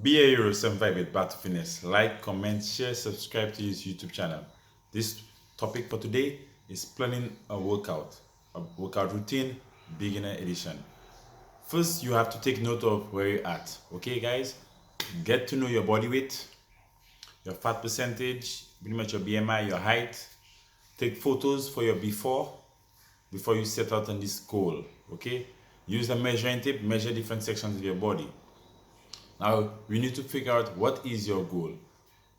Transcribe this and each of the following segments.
Be a hero 758 Back to Fitness. Like, comment, share, subscribe to his YouTube channel. This topic for today is planning a workout routine, beginner edition. First, you have to take note of where you're at. Okay, guys? Get to know your body weight, your fat percentage, pretty much your BMI, your height. Take photos for your before you set out on this goal. Okay? Use a measuring tape, measure different sections of your body. Now, we need to figure out what is your goal.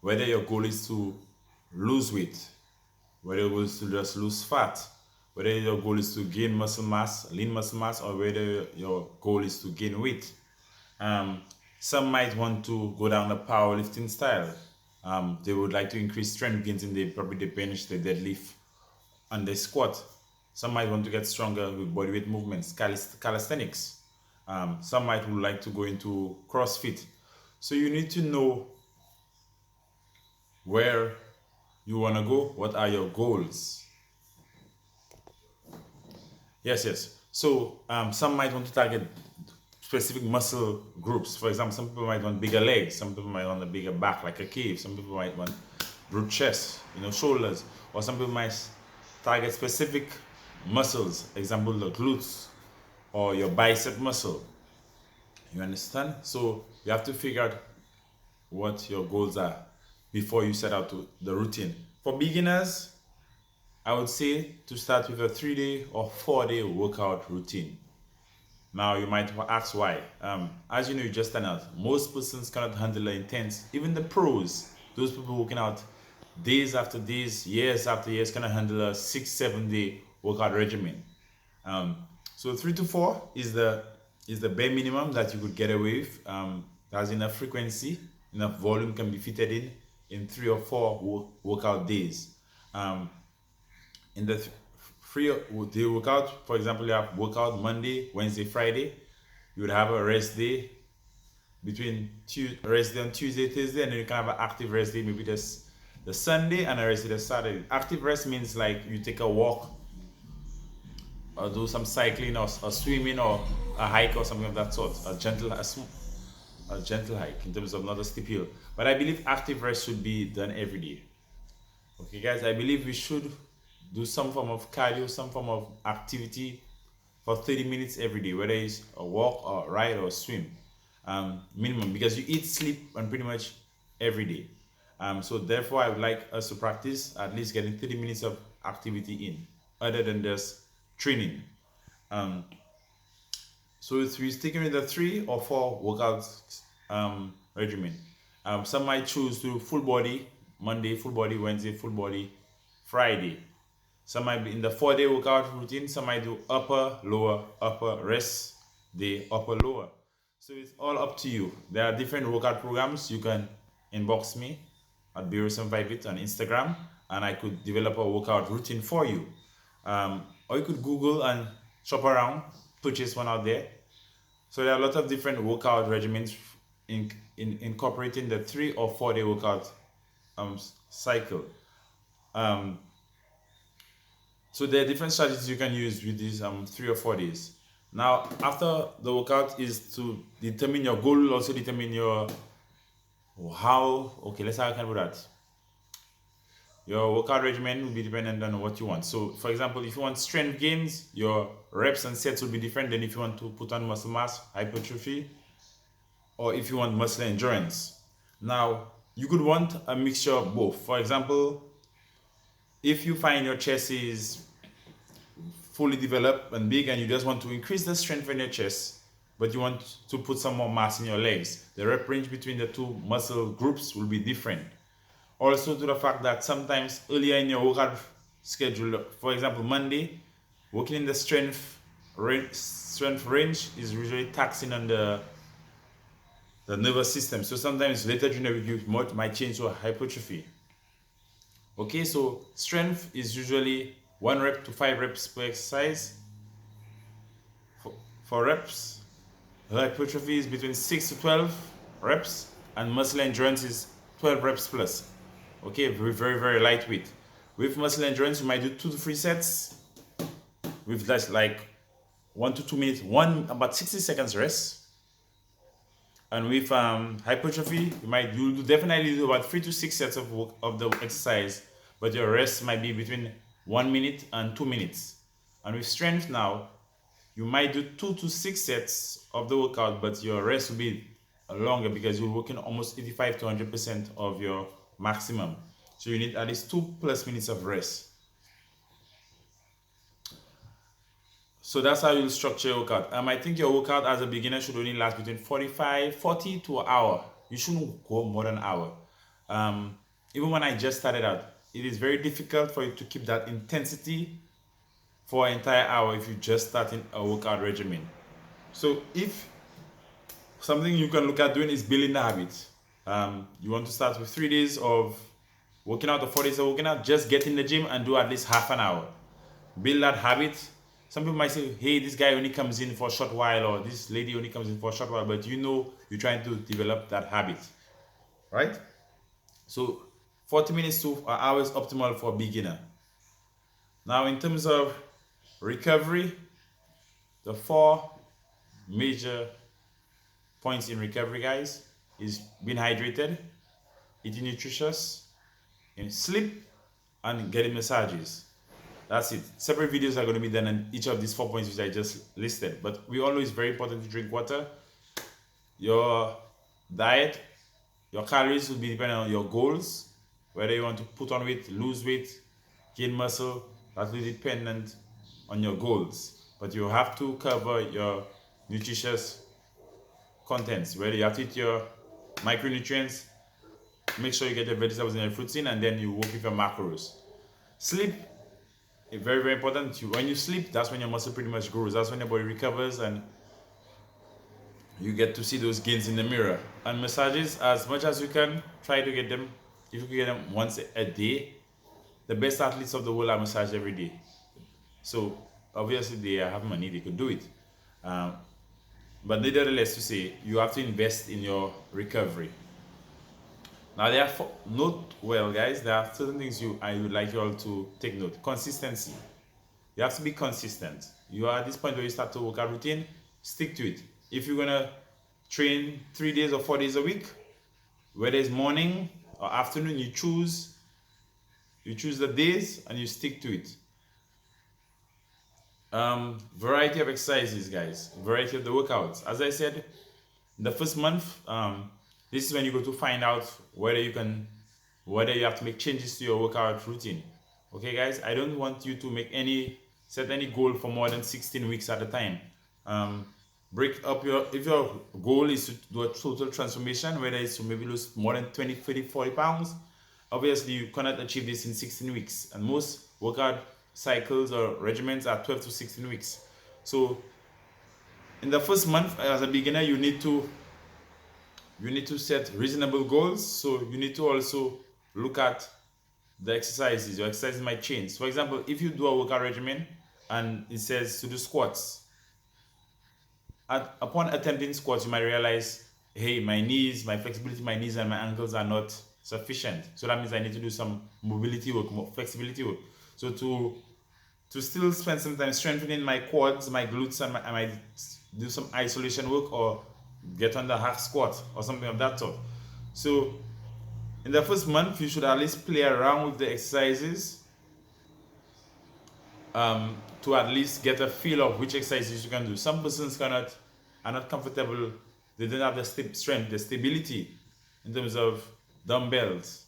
Whether your goal is to lose weight, whether your goal is to just lose fat, whether your goal is to gain muscle mass, lean muscle mass, or whether your goal is to gain weight. Some might want to go down the powerlifting style. They would like to increase strength gains in probably the bench, the deadlift, and the squat. Some might want to get stronger with bodyweight movements, calisthenics. Some might would like to go into CrossFit. So you need to know where you want to go. What are your goals? Yes. So some might want to target specific muscle groups. For example, some people might want bigger legs. Some people might want a bigger back, like a cave. Some people might want broad chest, shoulders. Or some people might target specific muscles. Example, the glutes or your bicep muscle. You understand? So you have to figure out what your goals are before you set out to the routine. For beginners, I would say to start with a 3-day or 4-day workout routine. Now you might ask why. As you know, you just started out. Most persons cannot handle the intense. Even the pros, those people working out days after days, years after years, cannot handle a 6-7 day workout regimen. So 3 to 4 is the bare minimum that you could get away with. There's enough frequency, enough volume can be fitted in 3 or 4 workout days. In the 3-day workout, for example, you have workout Monday, Wednesday, Friday. You would have a rest day between rest day on Tuesday, Thursday, and then you can have an active rest day, maybe the Sunday, and a rest day the Saturday. Active rest means like you take a walk or do some cycling or swimming or a hike or something of that sort. A gentle hike in terms of not a steep hill. But I believe active rest should be done every day. Okay, guys, I believe we should do some form of cardio, some form of activity for 30 minutes every day, whether it's a walk or ride or swim, minimum, because you eat, sleep, and pretty much every day. So therefore, I would like us to practice at least getting 30 minutes of activity in, other than just training. So if we're sticking with the 3 or 4 workouts regimen, some might choose to full body Monday, full body Wednesday, full body Friday. Some might be in the 4-day workout routine. Some might do upper, lower, upper, rest day, upper, lower. So it's all up to you. There are different workout programs. You can inbox me at Biro758 on Instagram, and I could develop a workout routine for you. Or you could Google and shop around, purchase one out there. So there are a lot of different workout regimens in incorporating the 3 or 4-day workout cycle. So there are different strategies you can use with these 3 or 4 days. Now, after the workout is to determine your goal, also determine your let's say I can do that. Your workout regimen will be dependent on what you want. So, for example, if you want strength gains, your reps and sets will be different than if you want to put on muscle mass, hypertrophy, or if you want muscle endurance. Now, you could want a mixture of both. For example, if you find your chest is fully developed and big and you just want to increase the strength in your chest, but you want to put some more mass in your legs, the rep range between the 2 muscle groups will be different. Also to the fact that sometimes earlier in your workout schedule, for example, Monday, working in the strength range is usually taxing on the nervous system. So sometimes later during the week, you might change to a hypertrophy. Okay, so strength is usually 1 rep to 5 reps per exercise. For reps, hypertrophy is between 6 to 12 reps, and muscle endurance is 12 reps plus. Okay, very, very lightweight. With muscle endurance, you might do 2 to 3 sets with just like 1 to 2 minutes, about 60 seconds rest. And with hypertrophy, you'll definitely do about 3 to 6 sets of work, of the exercise, but your rest might be between 1 minute and 2 minutes. And with strength now, you might do 2 to 6 sets of the workout, but your rest will be longer because you're working almost 85 to 100% of your maximum. So you need at least 2+ minutes of rest. So that's how you'll structure your workout. I think your workout as a beginner should only last between 40 to an hour. You shouldn't go more than an hour. Even when I just started out, it is very difficult for you to keep that intensity for an entire hour if you're just starting a workout regimen. So if something you can look at doing is building the habit. You want to start with 3 days of working out or 4 days of working out, just get in the gym and do at least half an hour. Build that habit. Some people might say, hey, this guy only comes in for a short while, or this lady only comes in for a short while, but you're trying to develop that habit, right? So 40 minutes to an hour is optimal for a beginner. Now, in terms of recovery, the 4 major points in recovery, guys, is being hydrated, eating nutritious, and sleep, and getting massages. That's it. Separate videos are going to be done on each of these 4 points which I just listed. But we all know it's very important to drink water. Your diet, your calories will be dependent on your goals. Whether you want to put on weight, lose weight, gain muscle, that will be dependent on your goals. But you have to cover your nutritious contents. Whether you have to eat your micronutrients, make sure you get your vegetables and your fruits in, and then you work with your macros. Sleep. Very, very important. When you sleep, that's when your muscle pretty much grows. That's when your body recovers and you get to see those gains in the mirror. And massages, as much as you can, try to get them. If you can get them once a day, the best athletes of the world are massaged every day. So obviously they have money, they could do it. But nevertheless, to say, you have to invest in your recovery. Now, there are certain things I would like you all to take note. Consistency. You have to be consistent. You are at this point where you start to work out routine, stick to it. If you're gonna train 3 days or 4 days a week, whether it's morning or afternoon, you choose the days and you stick to it. Variety of exercises, guys. Variety of the workouts. As I said, the first month, this is when you go to find out whether you have to make changes to your workout routine. Okay, guys, I don't want you to set any goal for more than 16 weeks at a time. If your goal is to do a total transformation, whether it's to maybe lose more than 20, 30, 40 pounds, obviously you cannot achieve this in 16 weeks. And most workout cycles or regimens are 12 to 16 weeks. So in the first month, as a beginner, you need to set reasonable goals. So you need to also look at the exercises. Your exercises might change. For example, if you do a workout regimen and it says to do squats, upon attempting squats, you might realize, hey, my flexibility, my knees and my ankles are not sufficient. So that means I need to do some mobility work, more flexibility work. So to still spend some time strengthening my quads, my glutes, and I might do some isolation work or get on the half squat or something of that sort. So in the first month, you should at least play around with the exercises to at least get a feel of which exercises you can do. Some persons are not comfortable. They don't have the strength, the stability in terms of dumbbells.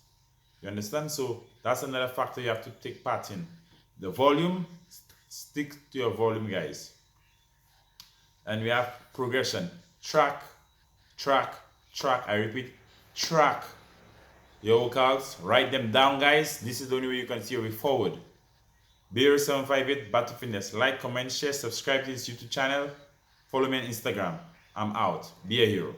You understand? So that's another factor you have to take part in. The volume, stick to your volume, guys. And we have progression. Track. I repeat, track your workouts. Write them down, guys. This is the only way you can see your way forward. Bear758 Battle Fitness. Like, comment, share, subscribe to this YouTube channel. Follow me on Instagram. I'm out. Be a hero.